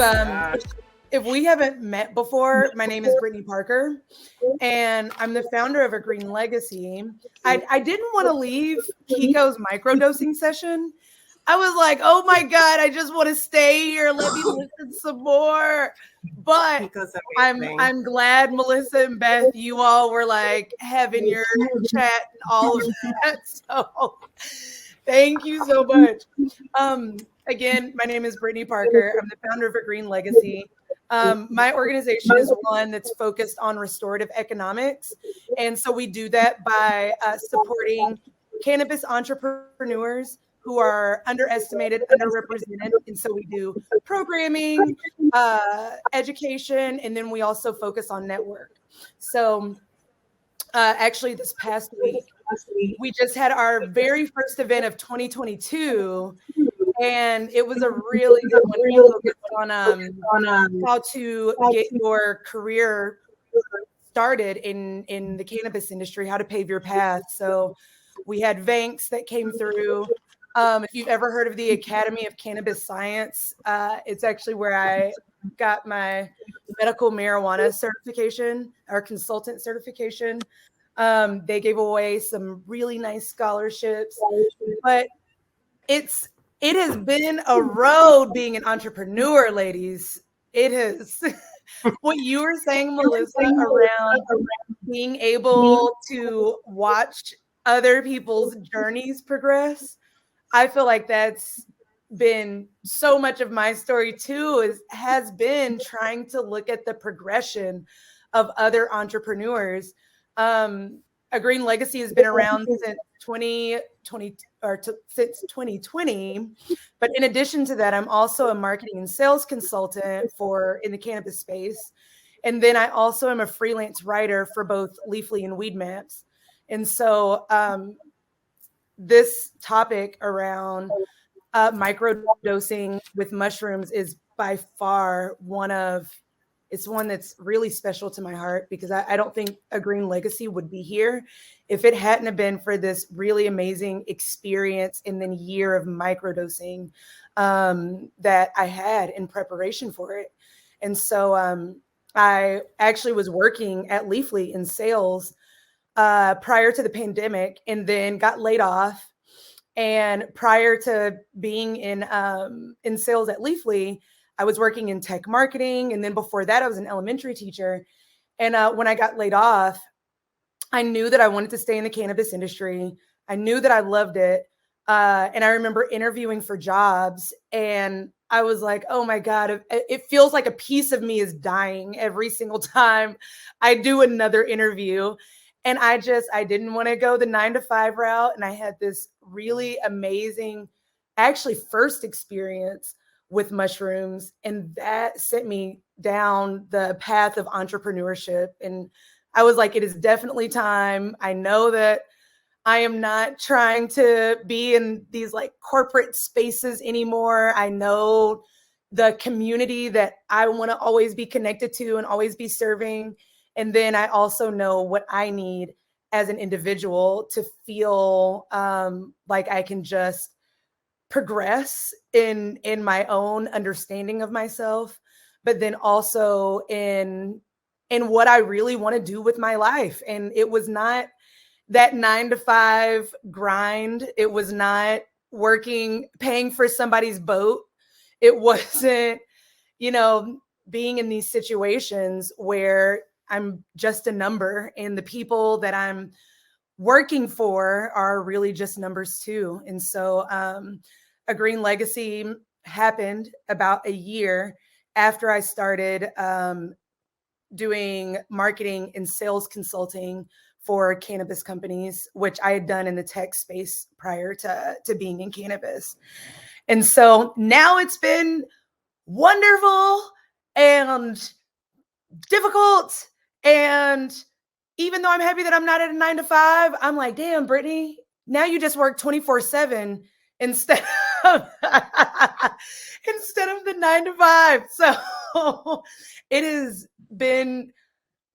if we haven't met before, my name is Brittany Parker, and I'm the founder of A Green Legacy. I didn't want to leave Kiko's microdosing session. I was like, oh my God, I just want to stay here. Let me listen some more. But I'm glad Melissa and Beth, you all were like having your chat and all of that. So thank you so much. Again, my name is Brittany Parker. I'm the founder of A Green Legacy. My organization is one that's focused on restorative economics. And so we do that by supporting cannabis entrepreneurs who are underestimated, underrepresented. And so we do programming, education, and then we also focus on network. So actually this past week, we just had our very first event of 2022. And it was a really good one. We focused on how to get your career started in the cannabis industry, how to pave your path. So we had Vanks that came through. If you've ever heard of the Academy of Cannabis Science, it's actually where I got my medical marijuana certification or consultant certification. They gave away some really nice scholarships, but it has been a road being an entrepreneur, ladies. It has. What you were saying, Melissa, around being able to watch other people's journeys progress, I feel like that's been so much of my story too, has been trying to look at the progression of other entrepreneurs. A Green Legacy has been around since 2020 since 2020. But in addition to that, I'm also a marketing and sales consultant in the cannabis space. And then I also am a freelance writer for both Leafly and Weed Maps. And so this topic around microdosing with mushrooms is by far one that's really special to my heart, because I don't think A Green Legacy would be here if it hadn't have been for this really amazing experience and then year of microdosing that I had in preparation for it. And so I actually was working at Leafly in sales prior to the pandemic, and then got laid off. And prior to being in sales at Leafly, I was working in tech marketing. And then before that, I was an elementary teacher. And when I got laid off, I knew that I wanted to stay in the cannabis industry. I knew that I loved it. And I remember interviewing for jobs, and I was like, oh my God, it feels like a piece of me is dying every single time I do another interview. And I didn't want to go the 9-to-5 route. And I had this really amazing, actually first experience with mushrooms, and that sent me down the path of entrepreneurship. And I was like, it is definitely time. I know that I am not trying to be in these like corporate spaces anymore. I know the community that I want to always be connected to and always be serving. And then I also know what I need as an individual to feel like I can just progress in my own understanding of myself, but then also in what I really want to do with my life. And it was not that 9-to-5 grind. It was not paying for somebody's boat. It wasn't, being in these situations where I'm just a number, and the people that I'm working for are really just numbers too. And so A Green Legacy happened about a year after I started doing marketing and sales consulting for cannabis companies, which I had done in the tech space prior to being in cannabis. And so now it's been wonderful and difficult. And even though I'm happy that I'm not at a 9-to-5, I'm like, damn, Brittany, now you just work 24/7 instead of the 9-to-5. So it has been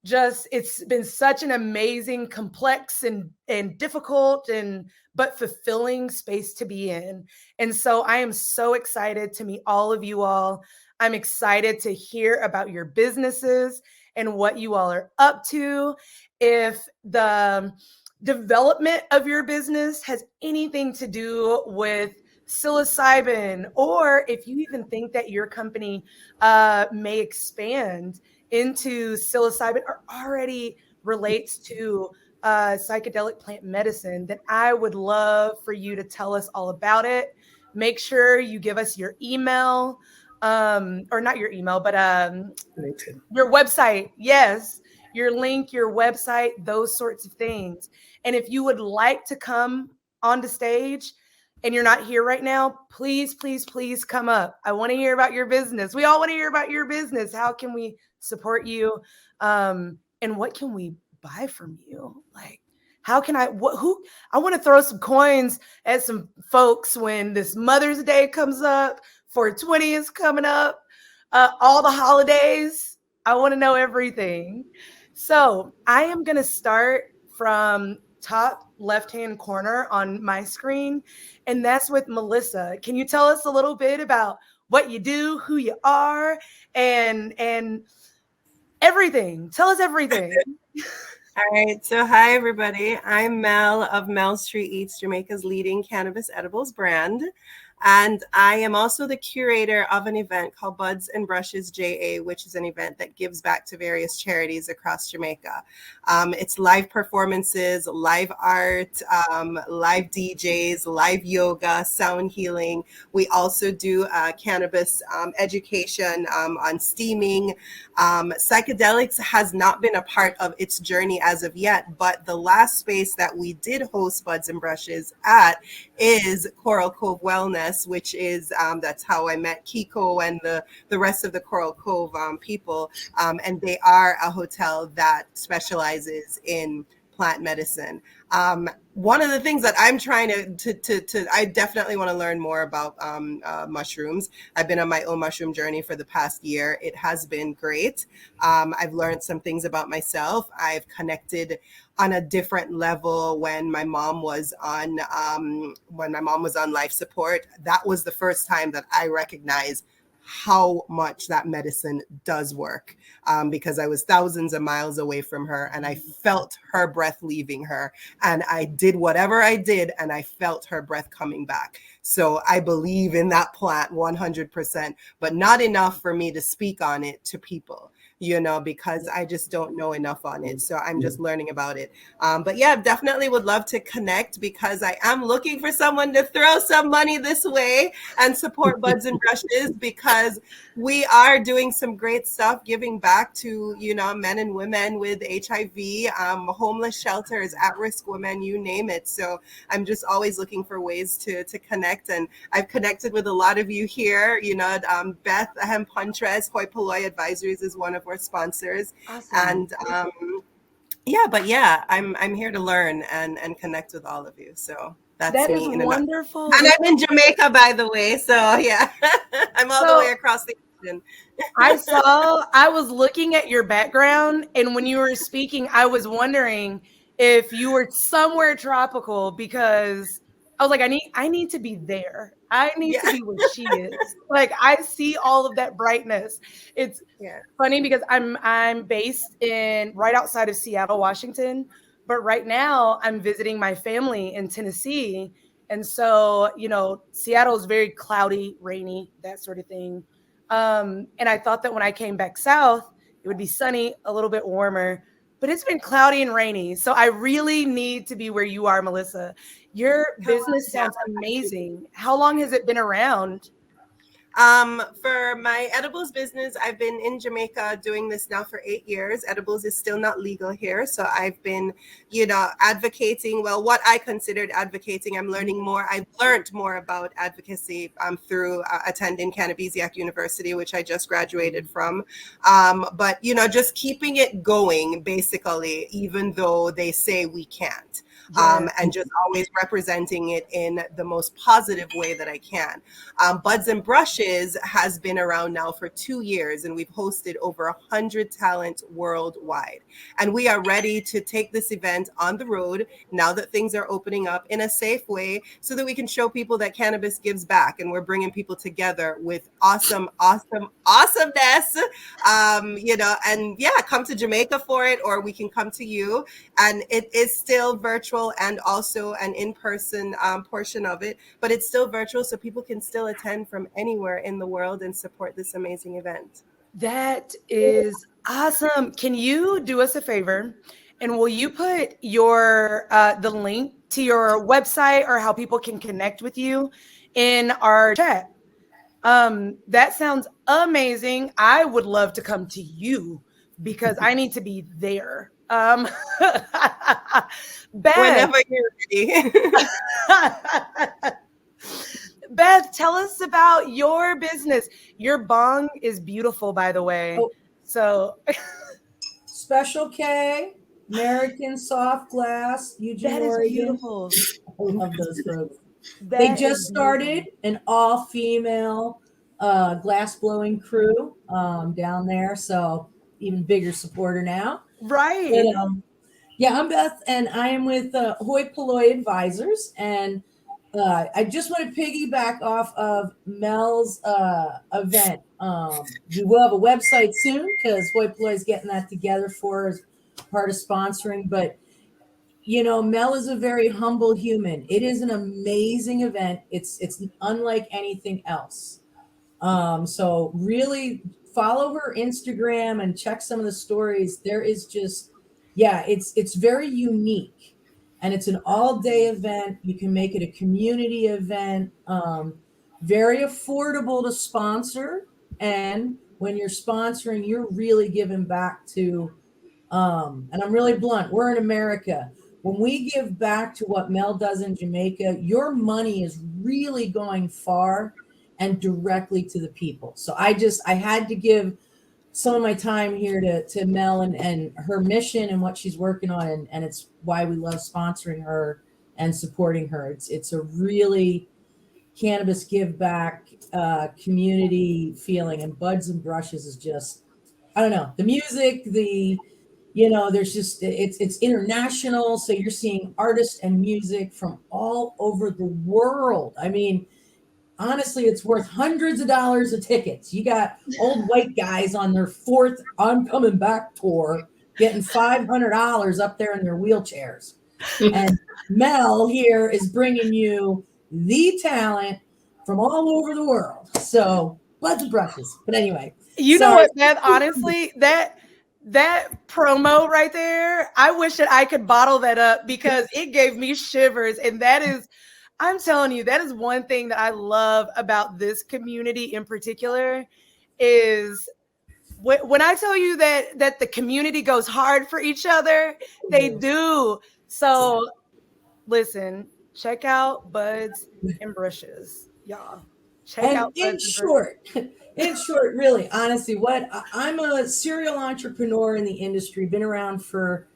it's been such an amazing, complex and difficult but fulfilling space to be in. And so I am so excited to meet all of you all. I'm excited to hear about your businesses and what you all are up to. If the development of your business has anything to do with psilocybin, or if you even think that your company may expand into psilocybin or already relates to psychedelic plant medicine, then I would love for you to tell us all about it. Make sure you give us your email, or not your email, but your website. Yes, your link, your website, those sorts of things. And if you would like to come onto stage and you're not here right now, please, please, please come up. I want to hear about your business. We all want to hear about your business. How can we support you? And what can we buy from you? Like, how can I, who, I want to throw some coins at some folks when this Mother's Day comes up, 420 is coming up, all the holidays. I want to know everything. So I am going to start from top left-hand corner on my screen, and that's with Melissa. Can you tell us a little bit about what you do, who you are, and everything? Tell us everything. All right. So, hi, everybody. I'm Mel of Mel Street Eats, Jamaica's leading cannabis edibles brand. And I am also the curator of an event called Buds and Brushes JA, which is an event that gives back to various charities across Jamaica. It's live performances, live art, live DJs, live yoga, sound healing. We also do cannabis education on steaming. Psychedelics has not been a part of its journey as of yet, but the last space that we did host Buds and Brushes at is Coral Cove Wellness, which is that's how I met Kiko and the rest of the Coral Cove people. And they are a hotel that specializes in plant medicine. One of the things that I'm trying to I definitely want to learn more about mushrooms. I've been on my own mushroom journey for the past year. It has been great. I've learned some things about myself. I've connected on a different level when my mom was on life support. That was the first time that I recognized how much that medicine does work, because I was thousands of miles away from her and I felt her breath leaving her, and I did whatever I did and I felt her breath coming back. So I believe in that plant 100%, but not enough for me to speak on it to people, because I just don't know enough on it. So I'm just learning about it. But yeah, definitely would love to connect, because I am looking for someone to throw some money this way and support Buds and Brushes, because we are doing some great stuff, giving back to, men and women with HIV, homeless shelters, at-risk women, you name it. So I'm just always looking for ways to connect. And I've connected with a lot of you here. Beth Huntress, Hoi Polloi Advisories is one of our sponsors. Awesome. And I'm here to learn and connect with all of you. So that's That is me in a nutshell. wonderful. And I'm in Jamaica, by the way. So yeah, I'm all the way across the ocean. I was looking at your background, and when you were speaking, I was wondering if you were somewhere tropical, because I was like, I need to be there. I need to be where she is. Like, I see all of that brightness. It's funny because I'm based in right outside of Seattle, Washington, but right now I'm visiting my family in Tennessee. And so, Seattle is very cloudy, rainy, that sort of thing. And I thought that when I came back south, it would be sunny, a little bit warmer, but it's been cloudy and rainy. So I really need to be where you are, Melissa. Your business sounds amazing. How long has it been around? For my edibles business, I've been in Jamaica doing this now for 8 years. Edibles is still not legal here. So I've been, advocating, well, what I considered advocating. I'm learning more. I've learned more about advocacy through attending Cannabisiac University, which I just graduated from. But, just keeping it going, basically, even though they say we can't. Yeah. and just always representing it in the most positive way that I can. Buds and Brushes has been around now for 2 years, and we've hosted over 100 talent worldwide. And we are ready to take this event on the road now that things are opening up in a safe way so that we can show people that cannabis gives back, and we're bringing people together with awesomeness. And yeah, come to Jamaica for it, or we can come to you. And it is still virtual and also an in-person portion of it, but it's still virtual, so people can still attend from anywhere in the world and support this amazing event. That is awesome. Can you do us a favor? And will you put your the link to your website or how people can connect with you in our chat? That sounds amazing. I would love to come to you because I need to be there. Beth, Whenever you're ready. Beth, tell us about your business. Your bong is beautiful, by the way. Oh. So Special K, American Soft Glass, Eugene, that is Oregon. beautiful. I love those folks. That They is just started beautiful. an all-female glass blowing crew down there, so even bigger supporter now. Right. But, yeah, I'm Beth, and I am with Hoi Polloi Advisors, and I just want to piggyback off of Mel's event. We will have a website soon because Hoi Polloi is getting that together for as part of sponsoring. But Mel is a very humble human. It is an amazing event. It's unlike anything else. So really follow her Instagram and check some of the stories. There is just, yeah, it's very unique, and it's an all-day event. You can make it a community event. Very affordable to sponsor, and when you're sponsoring, you're really giving back to. And I'm really blunt. We're in America. When we give back to what Mel does in Jamaica, your money is really going far and directly to the people. So I had to give some of my time here to Mel and her mission and what she's working on. And it's why we love sponsoring her and supporting her. It's a really cannabis give back community feeling, and Buds and Brushes is just, I don't know, the music, there's just, it's international. So you're seeing artists and music from all over the world. I mean, honestly, it's worth hundreds of dollars of tickets. You got old white guys on their fourth I'm Coming Back tour getting $500 up there in their wheelchairs. And Mel here is bringing you the talent from all over the world. So Buds and Brushes. But anyway. You know Sorry. what, Beth? Honestly, that promo right there, I wish that I could bottle that up because it gave me shivers. And that is, I'm telling you, that is one thing that I love about this community in particular is when I tell you that the community goes hard for each other, they do. So listen, check out Buds and Brushes, y'all. Check And out Buds and Brushes. in short, really, honestly, I'm a serial entrepreneur in the industry, been around for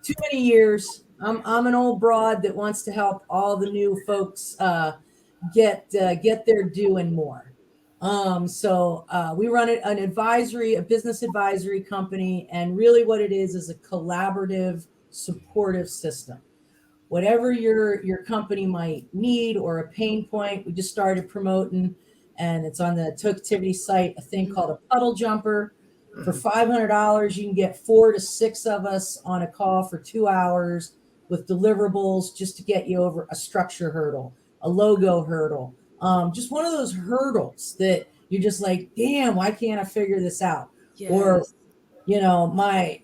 too many years. I'm an old broad that wants to help all the new folks get their due and more. So we run a business advisory company, and really what it is a collaborative, supportive system. Whatever your company might need or a pain point, we just started promoting, and it's on the Tokeativity site, a thing called a puddle jumper. For $500, you can get 4 to 6 of us on a call for 2 hours with deliverables just to get you over a structure hurdle, a logo hurdle, just one of those hurdles that you're just like, damn, why can't I figure this out? Yes. Or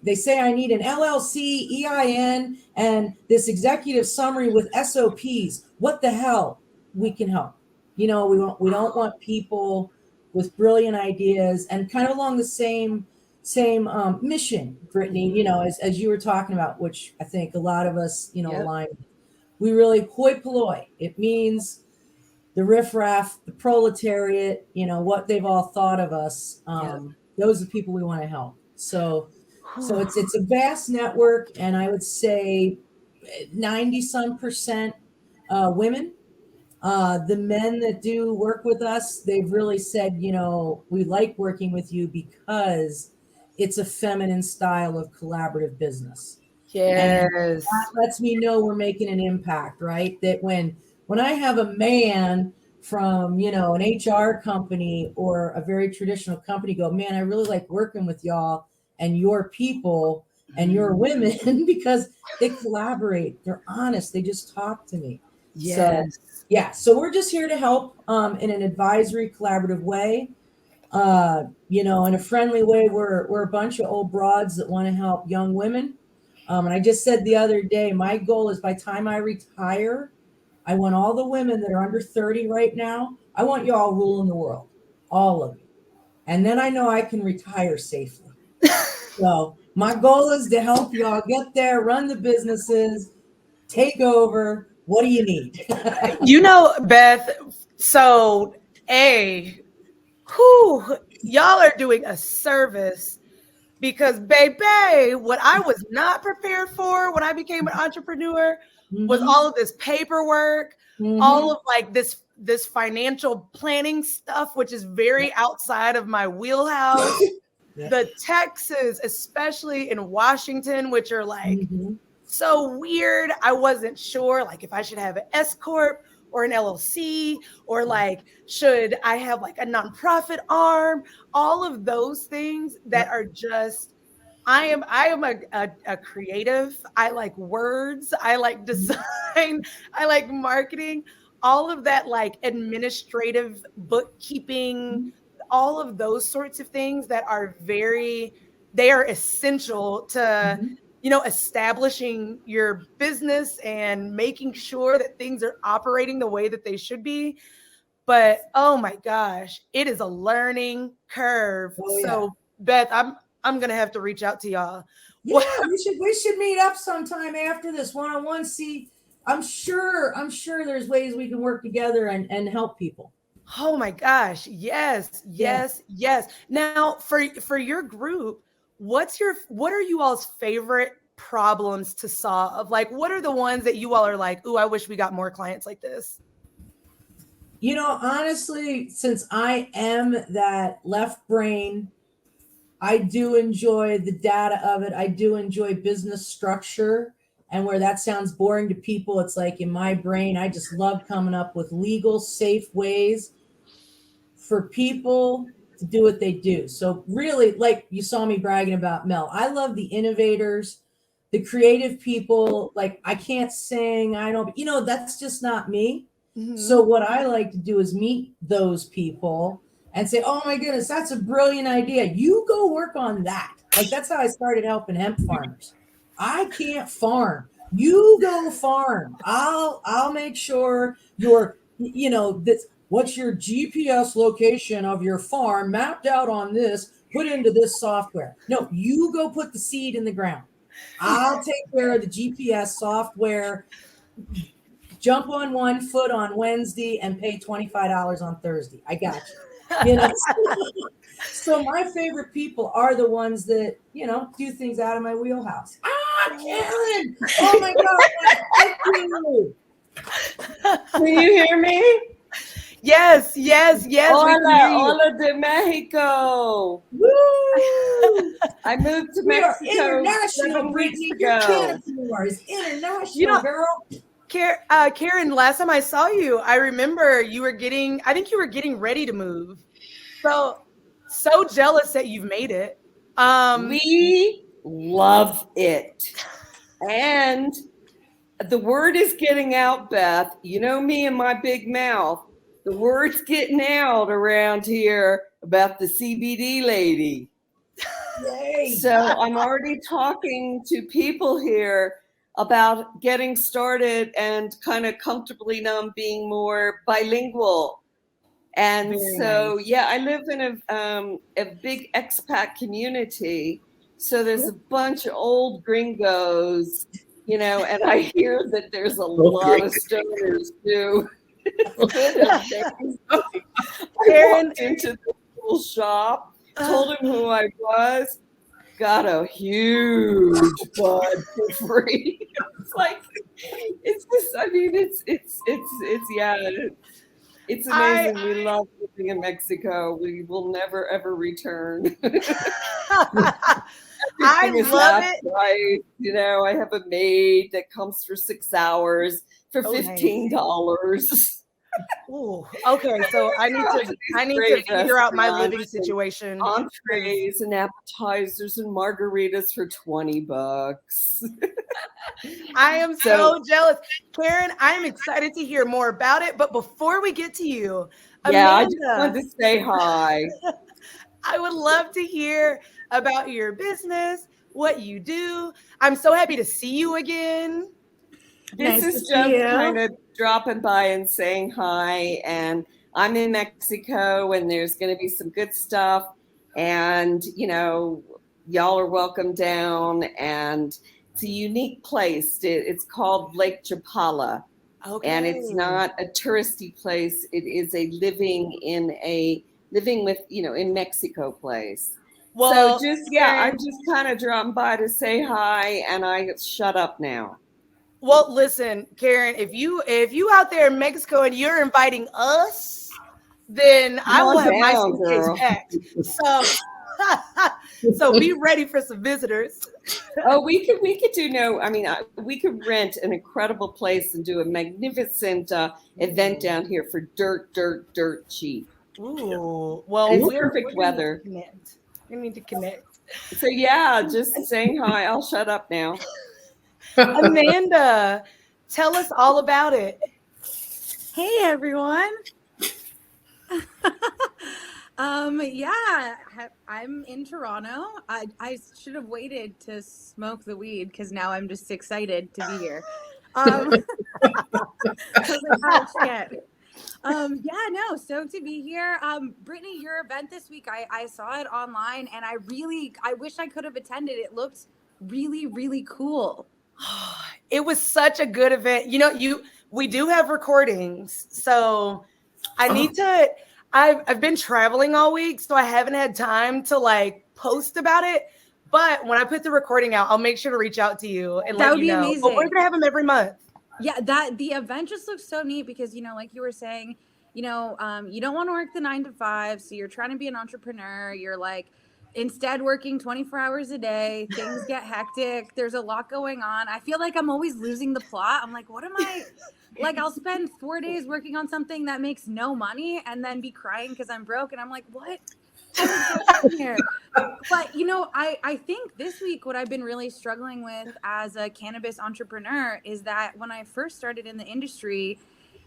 they say I need an LLC, EIN, and this executive summary with SOPs. What the hell? We can help. We don't want people with brilliant ideas and kind of along the same mission, Brittany, as you were talking about, which I think a lot of us, Yep. align with. We really hoi polloi. It means the riffraff, the proletariat, what they've all thought of us. Those are the people we want to help. So it's a vast network, and I would say 90% women. The men that do work with us, they've really said, we like working with you because it's a feminine style of collaborative business. And Yes. that lets me know we're making an impact, right? That when I have a man from, an HR company or a very traditional company go, man, I really like working with y'all and your people and your women because they collaborate. They're honest. They just talk to me. So, Yes. yeah. So we're just here to help in an advisory collaborative way. In a friendly way. We're a bunch of old broads that want to help young women. And I just said the other day, my goal is by the time I retire, I want all the women that are under 30 right now, I want you all ruling the world, all of you. And then I know I can retire safely. So my goal is to help y'all get there, run the businesses, take over. What do you need? Beth, so y'all are doing a service because, baby, what I was not prepared for when I became an entrepreneur was all of this paperwork, all of like this financial planning stuff, which is very outside of my wheelhouse. Yeah. The taxes, especially in Washington, which are like so weird. I wasn't sure like if I should have an S corp or an LLC, or like should I have like a nonprofit arm, all of those things that are just I am a creative. I like words, I like design, I like marketing, all of that like administrative bookkeeping, all of those sorts of things that are they are essential to establishing your business and making sure that things are operating the way that they should be. But oh my gosh, it is a learning curve. So Beth, I'm gonna have to reach out to y'all. Yeah, we should meet up sometime after this one-on-one. See, I'm sure there's ways we can work together and help people. Oh my gosh, yes. Now for your group, what are you all's favorite problems to solve? Like, what are the ones that you all are like, ooh, I wish we got more clients like this? Honestly, since I am that left brain, I do enjoy the data of it. I do enjoy business structure. And where that sounds boring to people, it's like in my brain, I just love coming up with legal, safe ways for people to do what they do. So really, like you saw me bragging about Mel, I love the innovators, the creative people. Like I can't sing. I don't, that's just not me. So what I like to do is meet those people and say, oh my goodness, that's a brilliant idea. You go work on that. Like that's how I started helping hemp farmers. I can't farm. You go farm. I'll make sure what's your GPS location of your farm mapped out on this, put into this software. No, you go put the seed in the ground. I'll take care of the GPS software. Jump on one foot on Wednesday and pay $25 on Thursday. I got you. So my favorite people are the ones that, do things out of my wheelhouse. Karen! Oh my God, thank you. Can you hear me? Yes. Hola de Mexico. Woo! I moved to We Mexico are international, 7 weeks Brittany. ago. Cannapreneur is international, girl. Karen, last time I saw you, I remember I think you were getting ready to move. So jealous that you've made it. We love it. And the word is getting out, Beth. You know me and my big mouth. The word's getting out around here about the CBD lady. Yay. So I'm already talking to people here about getting started and kind of comfortably now being more bilingual. And Very so, nice. yeah, I live in a big expat community. So there's a bunch of old gringos, and I hear that there's a lot of stoners too. I walked into the little shop, told him who I was, got a huge bud for free. like, it's just, I mean, it's yeah, it's amazing. We love living in Mexico. We will never ever return. I Everything is love half it. price. You know, I have a maid that comes for 6 hours for $15. Ooh, okay, so I need to figure out my living situation. Entrees and appetizers and margaritas for $20. I am so jealous. Karen, I am excited to hear more about it. But before we get to you, yeah, Amanda, I just wanted to say hi. I would love to hear about your business, what you do. I'm so happy to see you again. This is just kind of dropping by and saying hi. And I'm in Mexico, and there's going to be some good stuff. And, you know, y'all are welcome down. And it's a unique place. It's called Lake Chapala. Okay. And it's not a touristy place. It is a living with, you know, in Mexico place. Well, so just, I'm just kind of dropping by to say hi, and I shut up now. Well, listen, Karen, if you out there in Mexico and you're inviting us, then I will have my suitcase packed. So be ready for some visitors. Oh, we could do we could rent an incredible place and do a magnificent event down here for dirt cheap. Ooh, well, it's perfect weather. We need to connect. So yeah, just saying hi. I'll shut up now. Amanda, tell us all about it. Hey everyone. I'm in Toronto. I should have waited to smoke the weed because now I'm just excited to be here. Stoked to be here. Brittany, your event this week, I saw it online and I wish I could have attended. It looked really, really cool. It was such a good event. You know, we do have recordings, so I need to. I've been traveling all week, so I haven't had time to like post about it. But when I put the recording out, I'll make sure to reach out to you and let you know. Amazing. But we're gonna have them every month. Yeah, the event just looks so neat because, you know, like you were saying, you know, you don't want to work the 9 to 5, so you're trying to be an entrepreneur. You're like instead working 24 hours a day. Things get hectic. There's a lot going on. I feel like I'm always losing the plot. I'm like, what am I like? I'll spend 4 days working on something that makes no money and then be crying because I'm broke. And I'm like, what? Here. But, you know, I think this week what I've been really struggling with as a cannabis entrepreneur is that when I first started in the industry,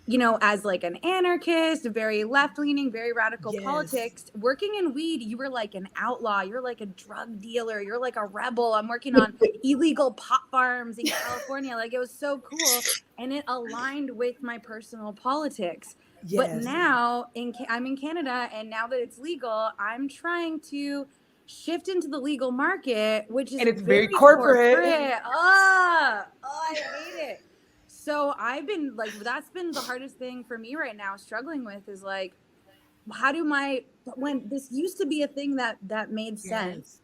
you know, as like an anarchist, very left-leaning, very radical politics, working in weed, you were like an outlaw. You're like a drug dealer. You're like a rebel. I'm working on illegal pot farms in California. Like, it was so cool. And it aligned with my personal politics. Yes. But now I'm in Canada, and now that it's legal, I'm trying to shift into the legal market, which is very corporate. I hate it. So I've been like, that's been the hardest thing for me right now, struggling with is like, when this used to be a thing that made sense.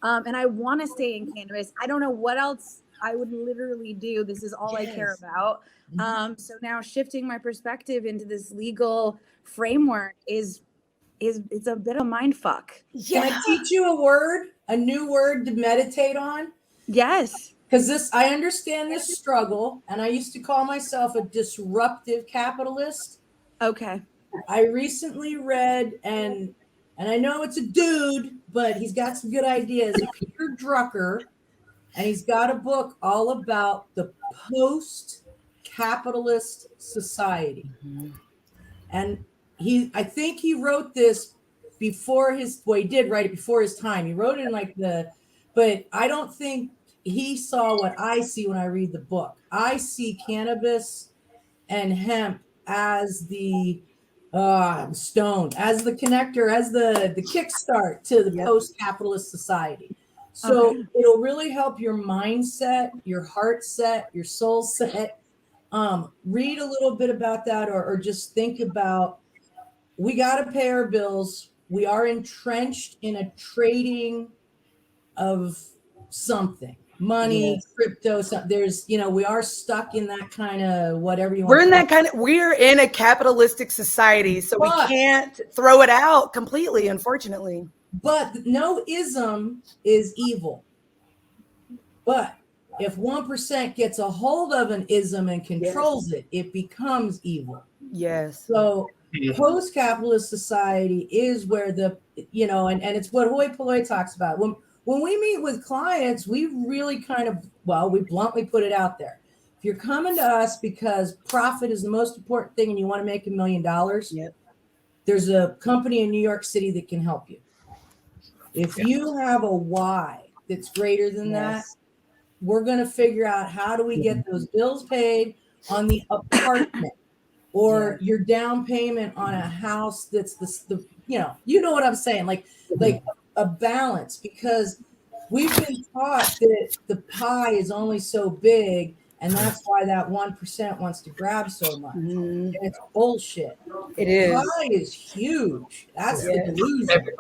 And I want to stay in cannabis. I don't know what else I would literally do. This is all I care about. So now shifting my perspective into this legal framework it's a bit of a mind fuck. Can I teach you a new word to meditate on? Yes. Because I understand this struggle, and I used to call myself a disruptive capitalist. Okay. I recently read, and I know it's a dude, but he's got some good ideas, Peter Drucker, and he's got a book all about the post-capitalist society. And I think he wrote this before he did write it before his time. He wrote it in but I don't think he saw what I see when I read the book. I see cannabis and hemp as the I'm stoned, as the connector, as the kickstart to the post-capitalist society. So it'll really help your mindset, your heart set, your soul set. Read a little bit about that, or just think about, we got to pay our bills. We are entrenched in a trading of something. money, Yes. crypto. So there's, we are stuck in that kind of whatever you want. We're in a capitalistic society, so we can't throw it out completely, unfortunately. But no ism is evil. But if 1% gets a hold of an ism and controls it, it becomes evil. Yes. So post-capitalist society is where and it's what hoi polloi talks about. When we meet with clients, we really we bluntly put it out there. If you're coming to us because profit is the most important thing and you want to make $1 million, there's a company in New York City that can help you. If you have a why that's greater than that, we're going to figure out how do we get those bills paid on the apartment or your down payment on a house that's the you know what I'm saying? Like a balance, because we've been taught that the pie is only so big, and that's why that 1% wants to grab so much. And it's bullshit. It is. Pie is huge. That's the delusion.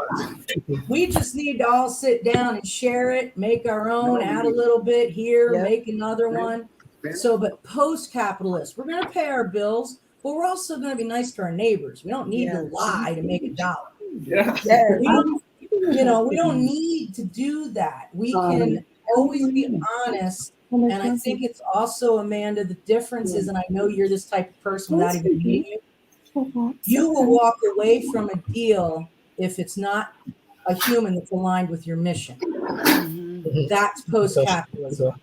We just need to all sit down and share it, make our own, add a little bit here, make another one. So, but post-capitalist, we're going to pay our bills, but we're also going to be nice to our neighbors. We don't need to lie to make $1. We don't need to do that. We can always be honest. And I think it's also, Amanda, the difference is, and I know you're this type of person without even meeting you, you will walk away from a deal if it's not a human that's aligned with your mission. That's post-capitalism.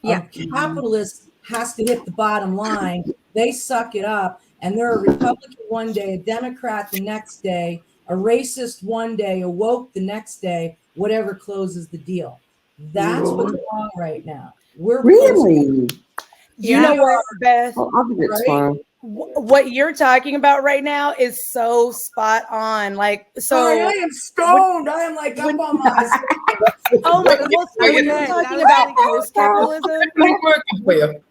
Capitalist has to hit the bottom line. They suck it up, and they're a Republican one day, a Democrat the next day, a racist one day, a woke the next day, whatever closes the deal. That's what's wrong right now. We're really, you know what, Beth? Right? What you're talking about right now is so spot on. Like, sorry, I am stoned. I am like up on my. Oh my God! Well, so when you're talking about post-capitalism, working for you.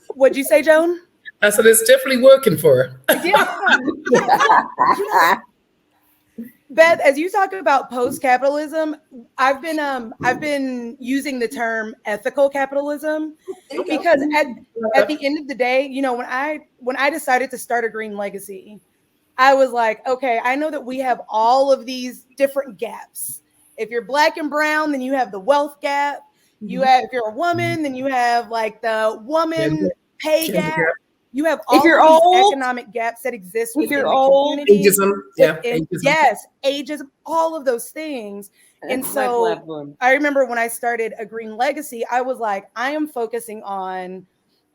What'd you say, Joan? I said it's definitely working for her. Beth, as you talk about post-capitalism, I've been using the term ethical capitalism because at the end of the day, when I decided to start a green legacy, I was like, okay, I know that we have all of these different gaps. If you're Black and brown, then you have the wealth gap. If you're a woman, then you have like the woman pay gap. You have all these economic gaps that exist within the community. Ageism, all of those things. And so I remember when I started a green legacy, I was like, I am focusing on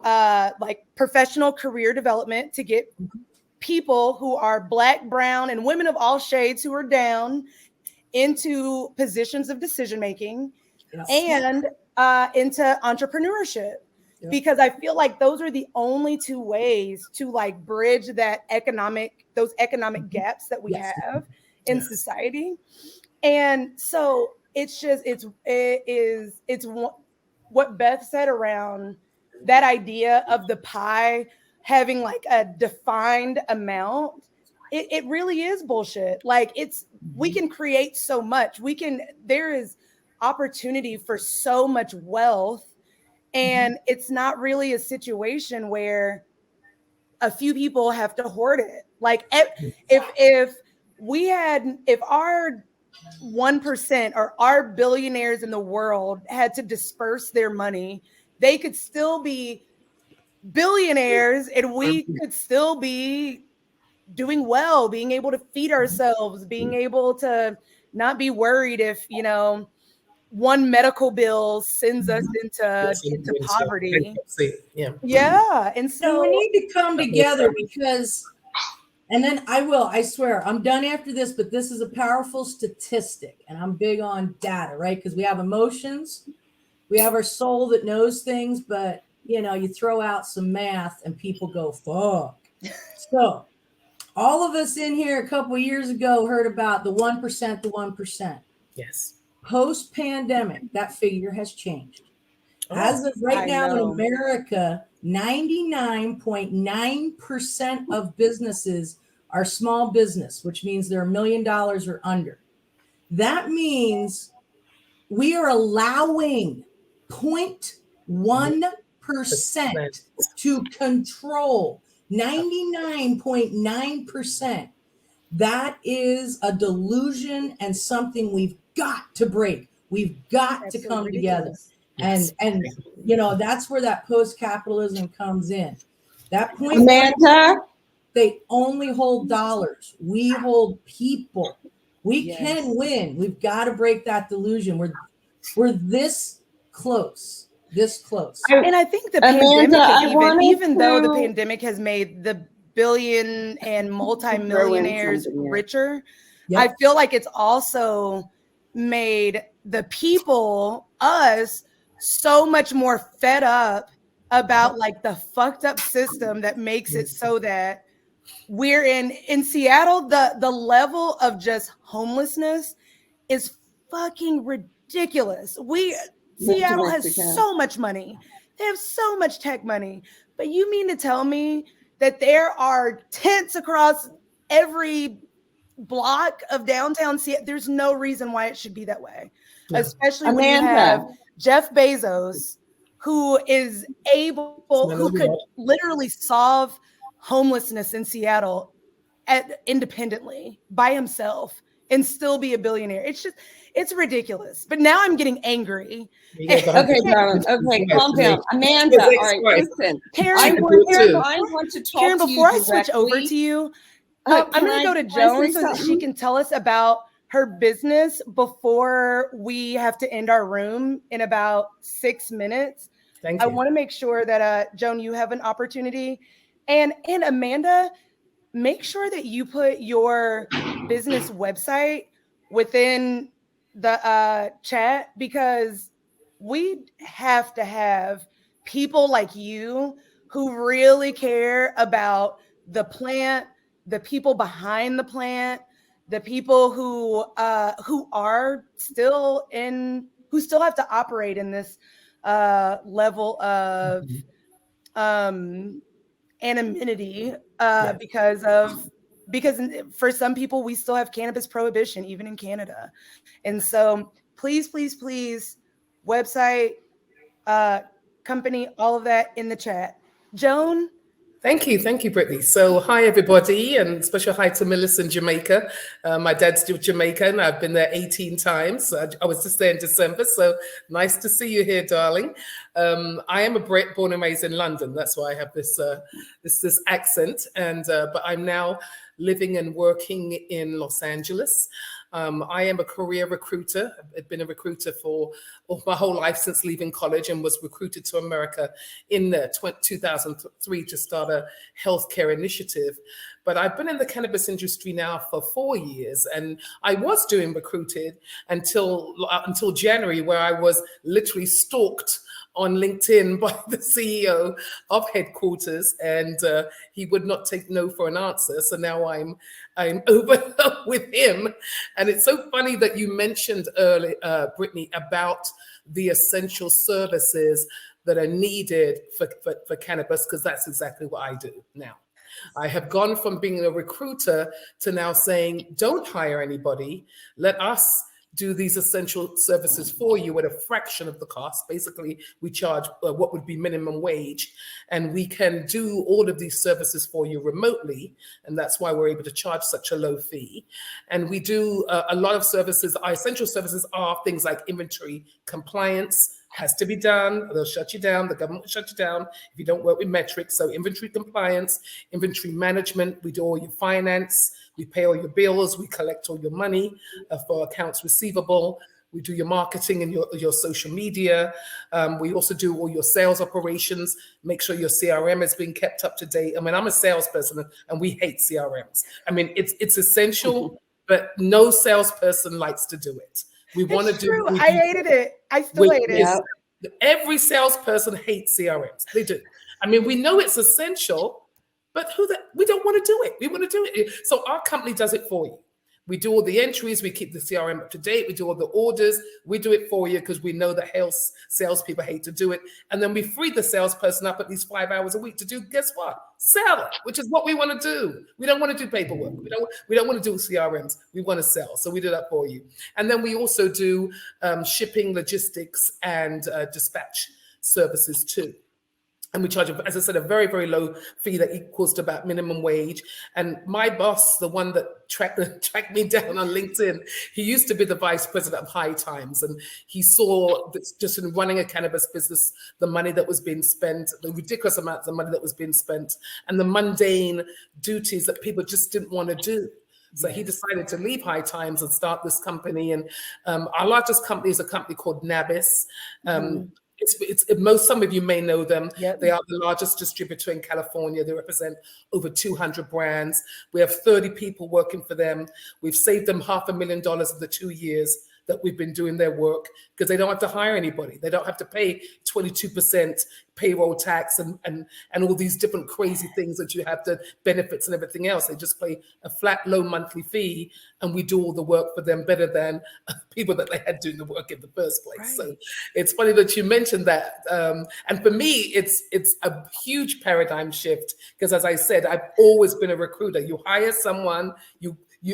like professional career development to get people who are Black, brown, and women of all shades who are down into positions of decision making and into entrepreneurship. Because I feel like those are the only two ways to like bridge those economic gaps that we have in society. And so it's what Beth said around that idea of the pie having like a defined amount. It really is bullshit. Like we can create so much. There is opportunity for so much wealth. And it's not really a situation where a few people have to hoard it. Like if our 1% or our billionaires in the world had to disperse their money, they could still be billionaires and we could still be doing well, being able to feed ourselves, being able to not be worried if, one medical bill sends us into poverty. And so we need to come together because, and then I swear, I'm done after this, but this is a powerful statistic, and I'm big on data, right? Because we have emotions, we have our soul that knows things, but you throw out some math and people go, fuck. So all of us in here a couple of years ago heard about the 1%. Yes. Post-pandemic, that figure has changed. As of right now in America, 99.9% of businesses are small business, which means they're $1 million or under. That means we are allowing 0.1% to control 99.9%. That is a delusion and something we've got to break. We've got to come together. And you know, that's where that post-capitalism comes in. That point, Amanda, they only hold dollars. We hold people. We can win. We've got to break that delusion. We're this close. This close. And I think the Amanda, pandemic, even though the pandemic has made the billion and multimillionaires richer, I feel like it's also made the people, us, so much more fed up about like the fucked up system that makes it so that we're in Seattle, the level of just homelessness is fucking ridiculous. Seattle has so much money. They have so much tech money. But you mean to tell me that there are tents across every block of downtown Seattle? There's no reason why it should be that way. Yeah. Especially when you have Jeff Bezos, who is who could literally solve homelessness in Seattle independently by himself and still be a billionaire. It's ridiculous. But now I'm getting angry. Okay, darling. Okay, calm down. Amanda, all right, listen. Karen, I want to talk Karen, to you before I switch over to you, I'm going to go to Joan so that she can tell us about her business before we have to end our room in about 6 minutes. Thank you. I want to make sure that, Joan, you have an opportunity. And Amanda, make sure that you put your business website within the chat, because we have to have people like you who really care about the plant, the people behind the plant, the people who are still who still have to operate in this level of anonymity because for some people we still have cannabis prohibition even in Canada. And so please website, company, all of that in the chat. Joan. Thank you, Brittany. So hi, everybody, and special hi to Melissa in Jamaica. My dad's Jamaican, and I've been there 18 times. I was just there in December, so nice to see you here, darling. I am a Brit, born and raised in London. That's why I have this accent, and but I'm now living and working in Los Angeles. I am a career recruiter. I've been a recruiter for my whole life since leaving college, and was recruited to America in 2003 to start a healthcare initiative. But I've been in the cannabis industry now for 4 years, and I was doing recruited until January, where I was literally stalked on LinkedIn by the CEO of headquarters, and he would not take no for an answer. So now I'm over with him. And it's so funny that you mentioned earlier, Brittany, about the essential services that are needed for cannabis, because that's exactly what I do now. I have gone from being a recruiter to now saying, don't hire anybody, let us do these essential services for you at a fraction of the cost. Basically, we charge what would be minimum wage, and we can do all of these services for you remotely. And that's why we're able to charge such a low fee. And we do a lot of services. Our essential services are things like inventory compliance, has to be done. They'll shut you down. The government will shut you down if you don't work with metrics. So inventory compliance, inventory management, we do all your finance, we pay all your bills, we collect all your money for accounts receivable. We do your marketing and your social media. We also do all your sales operations, make sure your CRM is being kept up to date. I mean, I'm a salesperson and we hate CRMs. I mean, it's essential, but no salesperson likes to do it. We want to do. I hated it. I still hate it. Every salesperson hates CRMs. They do. I mean, we know it's essential, but we don't want to do it. We want to do it. So our company does it for you. We do all the entries, we keep the CRM up to date, we do all the orders, we do it for you because we know that salespeople hate to do it. And then we free the salesperson up at least 5 hours a week to do, guess what? Sell, which is what we want to do. We don't want to do paperwork. We don't want to do CRMs. We want to sell. So we do that for you. And then we also do shipping, logistics, and dispatch services too. And we charge, as I said, a very, very low fee that equals to about minimum wage. And my boss, the one that tracked me down on LinkedIn, he used to be the vice president of High Times. And he saw that just in running a cannabis business, the money that was being spent, the ridiculous amounts of money that was being spent, and the mundane duties that people just didn't want to do. So he decided to leave High Times and start this company. And our largest company is a company called Cannabis. Some of you may know them. Yep. They are the largest distributor in California. They represent over 200 brands. We have 30 people working for them. We've saved them $500,000 in the 2 years that we've been doing their work because they don't have to hire anybody. They don't have to pay 22% payroll tax and all these different crazy things that you have to benefits and everything else. They just pay a flat, low monthly fee, and we do all the work for them better than people that they had doing the work in the first place. Right. So it's funny that you mentioned that. And for me, it's a huge paradigm shift because, as I said, I've always been a recruiter. You hire someone,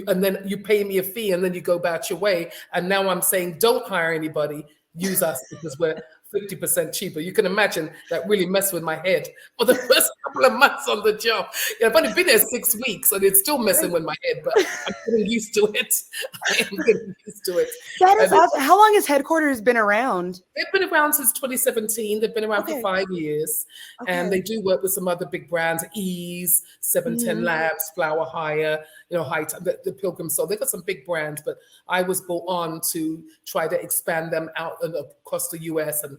and then you pay me a fee, and then you go about your way. And now I'm saying, don't hire anybody. Use us because we're 50% cheaper. You can imagine that really messed with my head for the first couple of months on the job. I've only been there 6 weeks, and it's still messing with my head, but I'm getting used to it. I am getting used to it. That is awesome. How long has headquarters been around? They've been around since 2017. They've been around for 5 years, and they do work with some other big brands, Ease, 710 Labs, Flower Hire, High Time, the Pilgrim Soul. They've got some big brands, but I was brought on to try to expand them out across the US and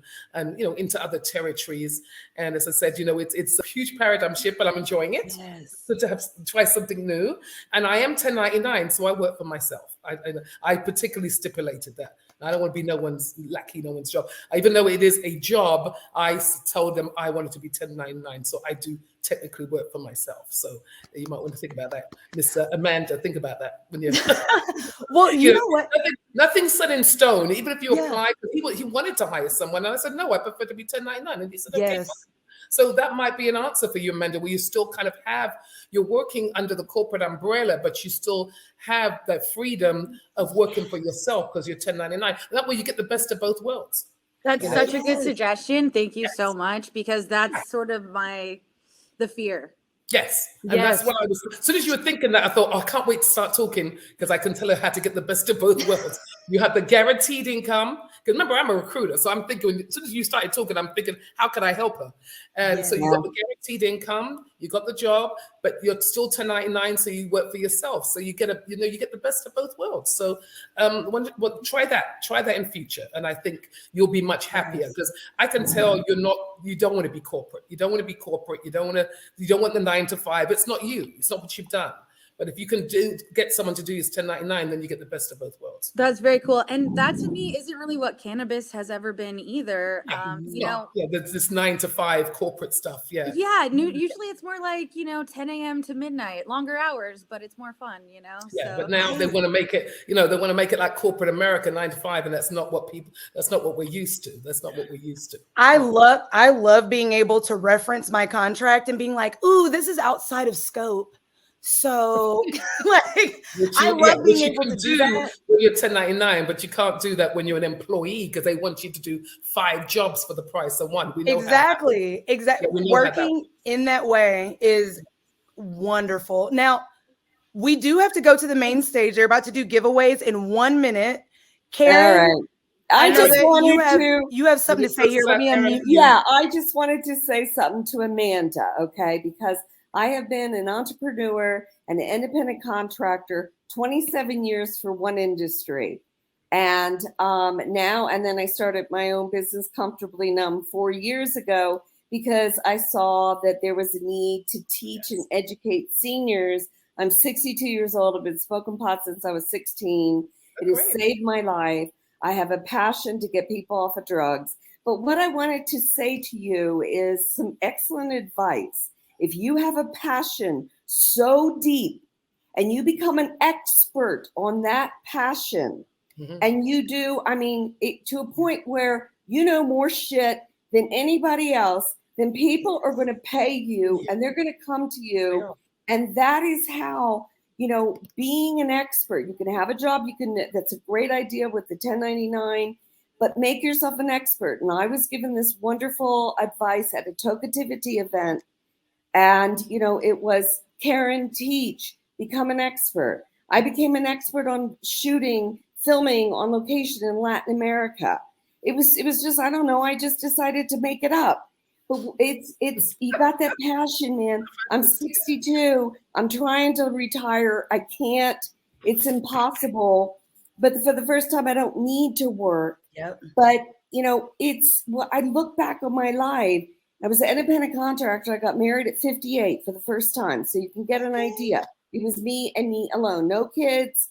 into other territories. And as I said, it's a huge paradigm shift, but I'm enjoying it. Yes. So to try something new. And I am 1099, so I work for myself. I particularly stipulated that. I don't want to be no one's job. Even though it is a job, I told them I wanted to be 1099. So I do technically work for myself. So you might want to think about that. Miss Amanda, think about that when you well, you know what? Nothing's set in stone. Even if you apply, he wanted to hire someone. And I said, no, I prefer to be 1099. And he said, okay, fine. So that might be an answer for you, Amanda, where you still kind of you're working under the corporate umbrella, but you still have that freedom of working for yourself because you're 1099. That way you get the best of both worlds. That's such a good suggestion. Thank you so much, because that's sort of the fear. Yes. And that's what I was, as soon as you were thinking that, I thought, I can't wait to start talking because I can tell her how to get the best of both worlds. You have the guaranteed income. Because remember, I'm a recruiter. So I'm thinking, as soon as you started talking, I'm thinking, how can I help her? And so you got the guaranteed income, you got the job, but you're still 1099, so you work for yourself. So you get you get the best of both worlds. So try that in future. And I think you'll be much happier because I can tell you don't want to be corporate. You don't want to be corporate. You don't want the 9 to 5. It's not you. It's not what you've done. But if you can get someone to do his 1099, then you get the best of both worlds. That's very cool. And that to me isn't really what cannabis has ever been either. There's this 9 to 5 corporate stuff. Yeah. Yeah. Usually it's more like, 10 a.m. to midnight, longer hours, but it's more fun, Yeah. So. But now they want to make it, they want to make it like corporate America, 9 to 5. And that's not what we're used to. That's not what we're used to. I love being able to reference my contract and being like, ooh, this is outside of scope. So I love being able to do that when you're 1099, but you can't do that when you're an employee because they want you to do 5 jobs for the price of one. We know exactly. Working in that way is wonderful. Now we do have to go to the main stage. They're about to do giveaways in 1 minute. Karen, all right. I just wanted you have something to say here. Let me unmute you. Yeah, I just wanted to say something to Amanda, okay? Because I have been an entrepreneur and an independent contractor 27 years for one industry. And then I started my own business comfortably 4 years ago because I saw that there was a need to teach and educate seniors. I'm 62 years old. I've been smoking pot since I was 16. It has saved my life. I have a passion to get people off of drugs. But what I wanted to say to you is some excellent advice. If you have a passion so deep and you become an expert on that passion. And you do, I mean, to a point where you know more shit than anybody else, then people are going to pay you and they're going to come to you. And that is how, you know, being an expert, you can have a job, that's a great idea with the 1099, but make yourself an expert. And I was given this wonderful advice at a Tokeativity event. And, you know, it was Karen, teach, become an expert. I became an expert on filming on location in Latin America. It was just, I don't know, I just decided to make it up. But it's you got that passion, man. I'm 62. I'm trying to retire. I can't. It's impossible. But for the first time, I don't need to work. Yep. But, you know, I look back on my life. I was an independent contractor. I got married at 58 for the first time. So you can get an idea. It was me and me alone. No kids.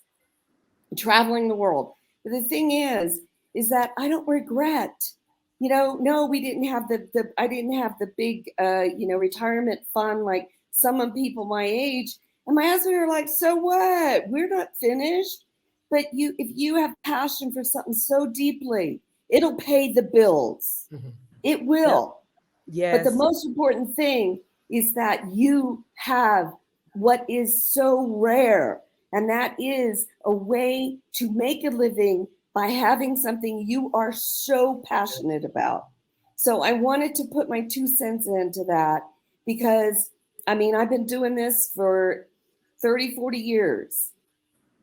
Traveling the world. But the thing is that I don't regret, you know, no, we didn't have I didn't have the big, you know, retirement fund like some people my age. And my husband are like, so what? We're not finished. But if you have passion for something so deeply, it'll pay the bills. It will. Yes. But the most important thing is that you have what is so rare. And that is a way to make a living by having something you are so passionate about. So I wanted to put my 2 cents into that because, I mean, I've been doing this for 30, 40 years.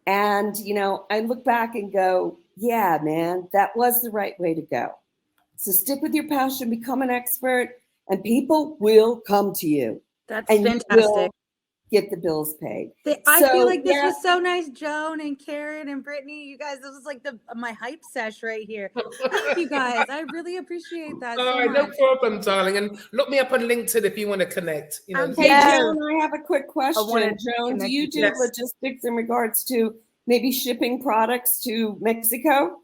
And, you know, I look back and go, yeah, man, that was the right way to go. So stick with your passion, become an expert, and people will come to you. That's and fantastic. You will get the bills paid. I feel like this was so nice, Joan and Karen and Brittany. You guys, this was like my hype sesh right here. Thank you guys. I really appreciate that. All right, no problem, darling. And look me up on LinkedIn if you want to connect. You know, hey, Joan, I have a quick question. Joan, do you do logistics in regards to maybe shipping products to Mexico?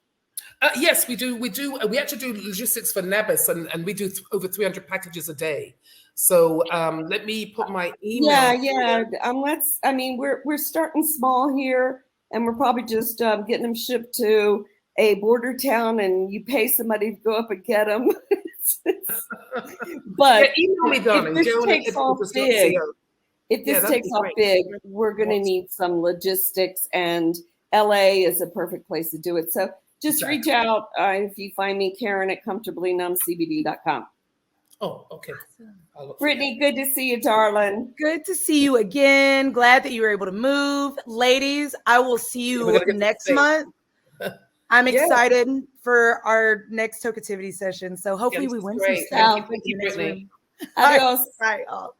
Yes, we do. We actually do logistics for Cannabis, and we do over 300 packages a day. So let me put my email. Yeah. I mean, we're starting small here, and we're probably just getting them shipped to a border town, and you pay somebody to go up and get them. But email me, darling. If this takes off big, we're going to need some logistics, and LA is a perfect place to do it. So just reach out if you find me, Karen at comfortablynumbcbd.com. Oh, okay. Brittany, good to see you, darling. Good to see you again. Glad that you were able to move. Ladies, I will see you next month. I'm excited for our next Tokeativity session. So hopefully we win some stuff. Thank you, Brittany. Adios. All right, all.